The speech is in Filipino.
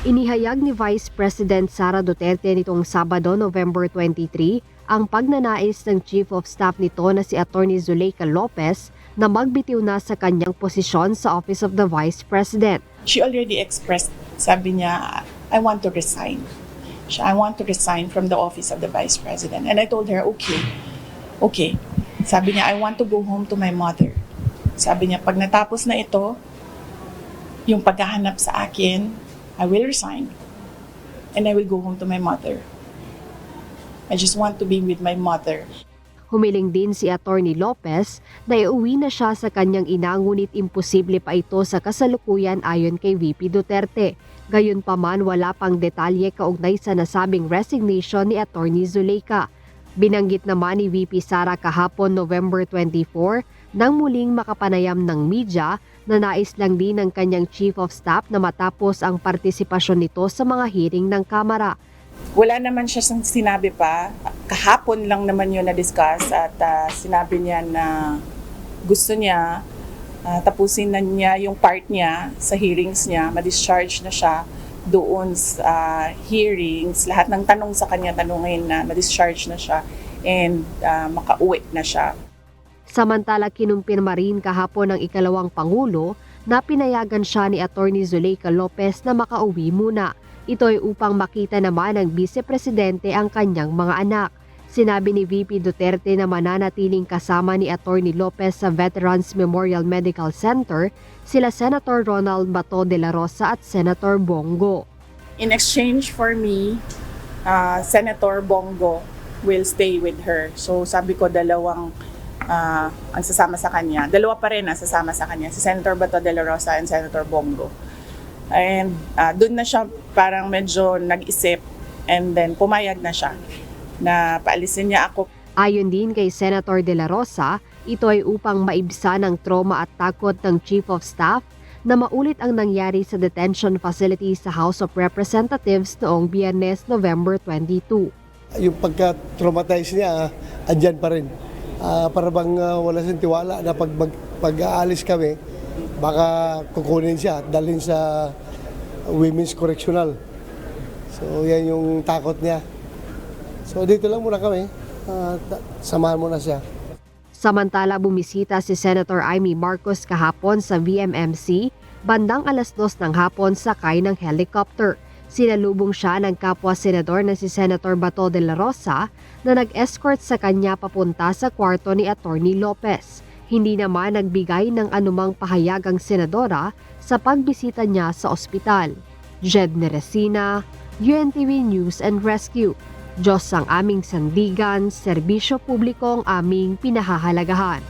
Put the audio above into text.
Inihayag ni Vice President Sara Duterte nitong Sabado, November 23, ang pagnanais ng Chief of Staff nito na si Atty. Zuleika Lopez na magbitiw na sa kanyang posisyon sa Office of the Vice President. She already expressed, sabi niya, I want to resign. I want to resign from the Office of the Vice President. And I told her, okay. Sabi niya, I want to go home to my mother. Sabi niya, pag natapos na ito, yung paghahanap sa akin, I will resign and I will go home to my mother. I just want to be with my mother. Humiling din si Atty. Lopez na iuwi na siya sa kanyang ina, ngunit imposible pa ito sa kasalukuyan ayon kay VP Duterte. Gayunpaman, wala pang detalye kaugnay sa nasabing resignation ni Atty. Zuleika. Binanggit naman ni VP Sara kahapon, November 24, nang muling makapanayam ng media na nais lang din ng kanyang Chief of Staff na matapos ang partisipasyon nito sa mga hearing ng Kamara. Wala naman siya sinabi pa. Kahapon lang naman yun na-discuss at sinabi niya na gusto niya tapusin na niya yung part niya sa hearings niya, ma-discharge na siya doon sa hearings, lahat ng tanong sa kanya tanungin na ma-discharge na siya and makauwi na siya. Samantala, kinumpirma rin kahapon ng ikalawang Pangulo na pinayagan siya ni Atty. Zuleika Lopez na makauwi muna. Ito ay upang makita naman ng Vice Presidente ang kanyang mga anak. Sinabi ni VP Duterte na mananatiling kasama ni Atty. Lopez sa Veterans Memorial Medical Center sila Senator Ronald Bato de la Rosa at Senator Bongo. In exchange for me, Senator Bongo will stay with her. So sabi ko dalawang ang sasama sa kanya. Dalawa pa rin ang sasama sa kanya, si Senator Bato de la Rosa and Senator Bongo. And doon na siya parang medyo nag-isip and then pumayag na siya na paalisin niya ako. Ayon din kay Senator de la Rosa, ito ay upang maibsan ang trauma at takot ng Chief of Staff na maulit ang nangyari sa detention facility sa House of Representatives noong Biyernes, November 22. Yung pagka-traumatize niya, andyan pa rin. Para bang wala siyang tiwala na pag-aalis kami, baka kukunin siya at dalhin sa Women's Correctional. So yan yung takot niya. So dito lang muna kami, samahan mo na siya. Samantala, bumisita si Senator Amy Marcos kahapon sa VMMC bandang 2:00 ng hapon sakay ng helicopter. Sinalubong siya ng kapwa senador na si Senator Bato de la Rosa na nag-escort sa kanya papunta sa kwarto ni Atty. Lopez. Hindi naman nagbigay ng anumang pahayag ang senadora sa pagbisita niya sa ospital. Jed Neresina, UNTV News and Rescue. Diyos ang aming sandigan, serbisyo publiko ang aming pinahahalagahan.